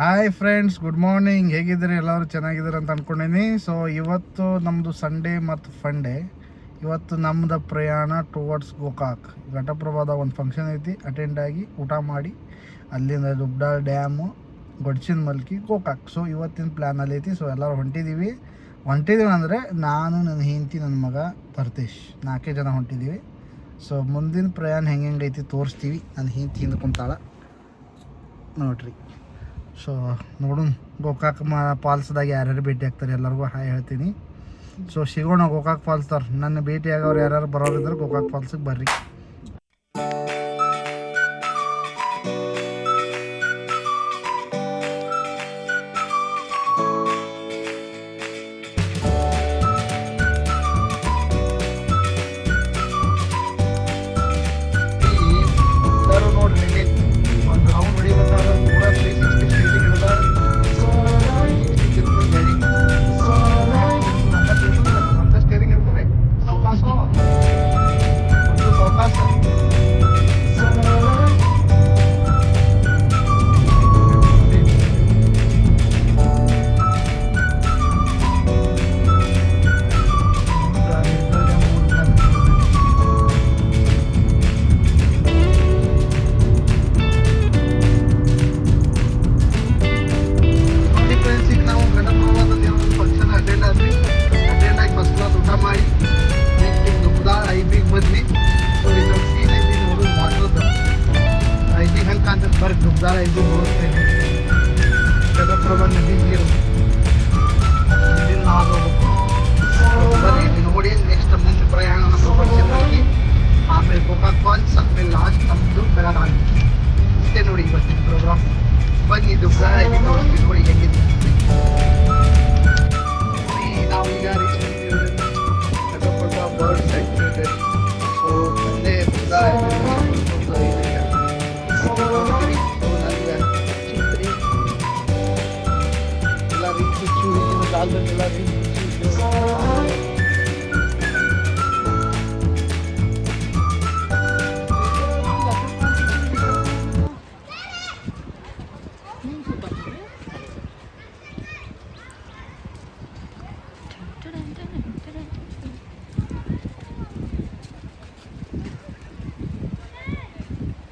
Hi friends, good morning. ಹೇಗಿದ್ದೀರಿ? ಎಲ್ಲರೂ ಚೆನ್ನಾಗಿದ್ದಾರೆ ಅಂತ ಅಂದ್ಕೊಂಡಿನಿ. ಸೊ ಇವತ್ತು ನಮ್ಮದು ಸಂಡೇ ಮತ್ತು ಫಂಡೇ. ಇವತ್ತು ನಮ್ಮದು ಪ್ರಯಾಣ ಟುವರ್ಡ್ಸ್ ಗೋಕಾಕ್. ಘಟಪ್ರಭಾದ ಒಂದು ಫಂಕ್ಷನ್ ಐತಿ, ಅಟೆಂಡ್ ಆಗಿ ಊಟ ಮಾಡಿ ಅಲ್ಲಿಂದ ದುಬ್ಡಾಲ್ ಡ್ಯಾಮು, ಗೊಡ್ಚಿನ ಮಲ್ಕಿ, ಗೋಕಾಕ್. ಸೊ ಇವತ್ತಿನ ಪ್ಲ್ಯಾನಲ್ಲಿ ಐತಿ. ಸೊ ಎಲ್ಲರೂ ಹೊಂಟಿದ್ದೀವಿ ಅಂದರೆ ನಾನು, ನನ್ನ ಹೆಂಡತಿ, ನನ್ನ ಮಗ ಪರ್ತೇಶ್, 4 ಜನ ಹೊಂಟಿದ್ದೀವಿ. ಸೊ ಮುಂದಿನ ಪ್ರಯಾಣ ಹೆಂಗೈತಿ ತೋರಿಸ್ತೀವಿ. ನನ್ನ ಹೆಂಡತಿ ಹಿಂದೆ ಕುಂತಾಳ ನೋಡ್ರಿ. ಸೊ ನೋಡೋಣ ಗೋಕಾಕ್ ಫಾಲ್ಸ್ದಾಗ ಯಾರ್ಯಾರು ಭೇಟಿ ಆಗ್ತಾರೆ, ಎಲ್ಲರಿಗೂ ಹಾಯ್ ಹೇಳ್ತೀನಿ. ಸೊ ಸಿಗೋಣ ಗೋಕಾಕ್ ಫಾಲ್ಸ್ದವ್ರು. ನನ್ನ ಭೇಟಿ ಆಗೋರು ಯಾರ್ಯಾರು ಬರೋರಿದ್ರೆ ಗೋಕಾಕ್ ಫಾಲ್ಸಿಗೆ ಬರ್ರಿ. ನೋಡಿ ನೆಕ್ಸ್ಟ್ ಮುಂದೆ ಪ್ರಯಾಣ ಆಮೇಲೆ ಗೋಕಾಕ್ ಫಾಲ್ಸ್, ಆಮೇಲೆ ಲಾಸ್ಟ್ ನಮ್ಮದು ಬೆಳಗಾವಿ. ಇಷ್ಟೇ ನೋಡಿ ಇವತ್ತಿನ ಪ್ರೋಗ್ರಾಮ್. ಬನ್ನಿ ದುಬ್ದಾ ತೋರಿಸ್ತೀವಿ ನೋಡಿ ಹೆಂಗಿದೆ. ನಾವೀಗ ರೀಚ್ ಮಾಡಿದ್ದೀವಿ ಬರ್ಡ್ ಸ್ಯಾಕ್ಚುರೇಟೆಡ್. ಸೊ ಮುಂದೆ ದುಬ್ದಾ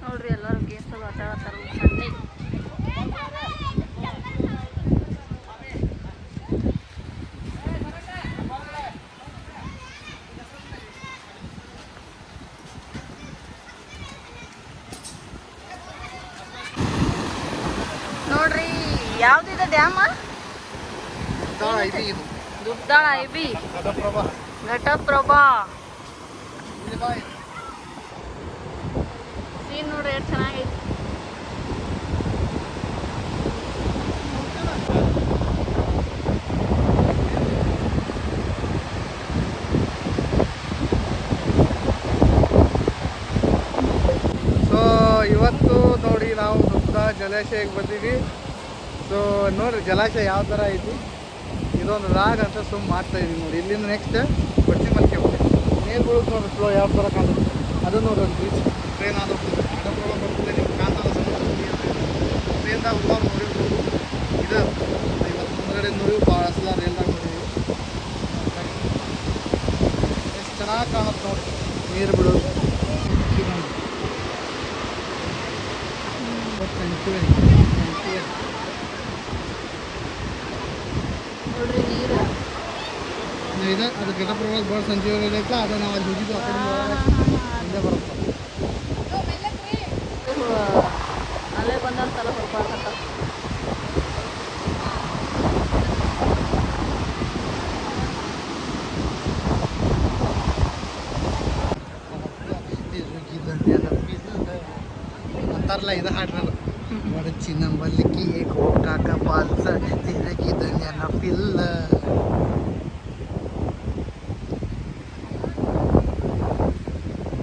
ನೋಡ್ರಿ ಎಲ್ಲರೂ ಗೇಮ್ಸ್ ಅದು ಆಟ ಆಡ್ತಾರೆ ಸಂಡೇ. ನೋಡ್ರಿ ಯಾವ್ದಿದೆ ಡ್ಯಾಮ? ದುಬ್ದಾಳ ಐಬಿ ಘಟಪ್ರಭಾ. ಸೀನ್ ನೋಡ್ರಿ ಎಷ್ಟು ಚೆನ್ನಾಗೈತಿ. ಸೊ ಇವತ್ತು ನೋಡಿ ನಾವು ದುಬ್ದಾ ಜಲಾಶಯಕ್ಕೆ ಬಂದೀವಿ. ಸೊ ನೋಡ್ರಿ ಜಲಾಶಯ ಯಾವ ಥರ ಐತಿ. ಇದೊಂದು ರಾಗ್ ಅಂತ ಮಾಡ್ತಾ ಇದೀವಿ ನೋಡಿ. ಇಲ್ಲಿಂದ ನೆಕ್ಸ್ಟ್ ಬಡ್ಸಿ ಮಲ್ಕೆ ಹೋಗ್ತೀವಿ. ನೀರು ಬೀಳುತ್ತೆ ನೋಡ್ರಿ, ಫ್ಲೋ ಯಾವ ಥರ ಕಾಣುತ್ತೆ ಅದು ನೋಡ್ರಿ. ಒಂದು ಬೀಚ್ ಟ್ರೈನ್ ಆದ ಘಟಪ್ರಭಾ ಬರ್ತದೆ, ನಿಮ್ಗೆ ಕಾಣ್ತಲ್ಲ ಟ್ರೈನ್ದಾಗ ಹೋಗೋರು ನೋಡಿರ್ಬೋದು. ಇದು ಇವತ್ತು ಮುಂದ್ಗಡೆ ನೋಡಿ ಭಾಳ ಸಲ ರೈಲ್ದಾಗ ನೋಡಿದ್ವಿ. ಎಷ್ಟು ಚೆನ್ನಾಗಿ ಕಾಣುತ್ತೆ ನೋಡಿ ನೀರು ಬೀಳೋದು. ನೋಡ್ರಿ ನೀರು ಇದೆ. ಅದು ಘಟಪ್ರಭಾ ಬರ್ಡ್ ಸಂಜೀವನಿ ಐತಲ್ಲ, ಅದು ನಾವು ಅಲ್ಲಿ ಹೋಗಿದ್ದು. ಆ ಕಡೆ ಹಿಂದೆ ಬರುತ್ತೆ. ಅಲ್ಲೇ ಬಂದಂತಲ್ಲ ಹೊರಪಾಡ್ತ. ಅಂತಾರಲ್ಲ, ಇದು ಹಾಡ್ರಲ್ಲ ಚಿನ್ನ ಮಲ್ಲಿಗೆ ಗೋಕಾಕ ಫಾಲ್ಸ್ ತಿರುಗಿದ ನೆನಪಿಲ್ಲ.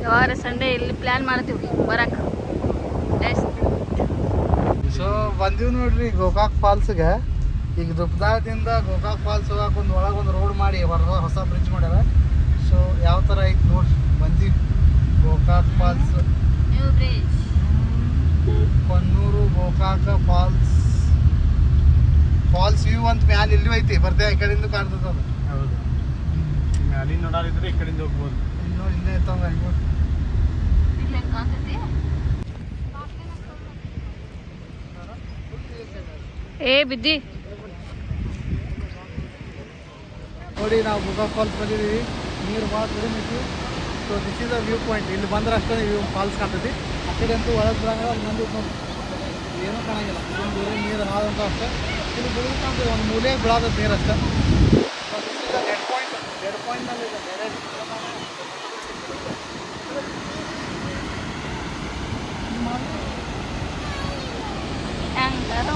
ಯಾವಾರ ಸಂಡೇ ಇಲ್ಲಿ ಪ್ಲ್ಯಾನ್ ಮಾಡ್ತೀವಿ ಬರಕ್ಕೆ. ಸೊ ಬಂದೀವಿ ನೋಡ್ರಿ ಗೋಕಾಕ್ ಫಾಲ್ಸ್ಗೆ. ಈಗ ದುಬ್ದಾದಿಂದ ಗೋಕಾಕ್ ಫಾಲ್ಸ್ ಹೋಗಕ್ಕೆ ಒಳಗೊಂದು ರೋಡ್ ಮಾಡಿ ಹೊಸ ಬ್ರಿಡ್ಜ್ ಮಾಡ್ಯಾರ. ಸೊ ಯಾವ ಥರ ಐತೆ ನೋಡ್ರಿ. ಬಂದೀವಿ Gokak falls, new bridge. Konnur Gokak falls ಮ್ಯಾಲೆ ಇಲ್ಲಿ ಐತಿ ಬರ್ತೆ ಈ ಕಡೆಯಿಂದ ಕಾಣ್ತದ ಅದು. ಹೌದು ಅಲ್ಲಿ ನೋಡಾರಿದ್ರೆ ಈ ಕಡೆಯಿಂದ ಹೋಗ್ಬೋದು. ಇಲ್ಲಿ ನೋಡಿ ಇಲ್ಲೇ ಐತಂಗ ಹೆಂಗೋ ಇಲ್ಲಿ ಹೆಂಗ್ ಕಾಣ್ತೈತಿ ಏ ಬಿದ್ದಿ ನೋಡಿ ನಾವು ಗೋಕಾಕ್ ಫಾಲ್ಸ್ ಬಂದಿದ್ದೀವಿ. ನೀರು ಭಾಳ ಕಡಿಮೆ ಐತಿ. So this is the view point. ಇಲ್ಲಿ ಬಂದ್ರೆ ಅಷ್ಟೇ ವ್ಯೂ ಫಾಲ್ಸ್ ಕಾಣ್ತೈತಿ. ಆ ಕಡೆ ಅಂತೂ ಒಳಗೆ ಬರಂಗಿಲ್ಲ. ಅಲ್ಲಿ ನಂದು ನೋಡಿ ಏನೂ ಕಾಣಂಗಿಲ್ಲ. ಇದೊಂದು ಬೇರೆ ನೀರು ಹಾದಂತ ಅಷ್ಟೇ. ಇಲ್ಲಿ ಬಿಡುಗು ಕಾಣ್ತದೆ. ಒಂದು ಮೂಲೆ ಬೀಳಾದ ನೀರು ಅಷ್ಟೇ. So this is the dead point. Dead ಪಾಯಿಂಟ್ನಲ್ಲಿ ಇದೆ ಡೈರೆಕ್ಟ್ ಹೆಂಗಾರ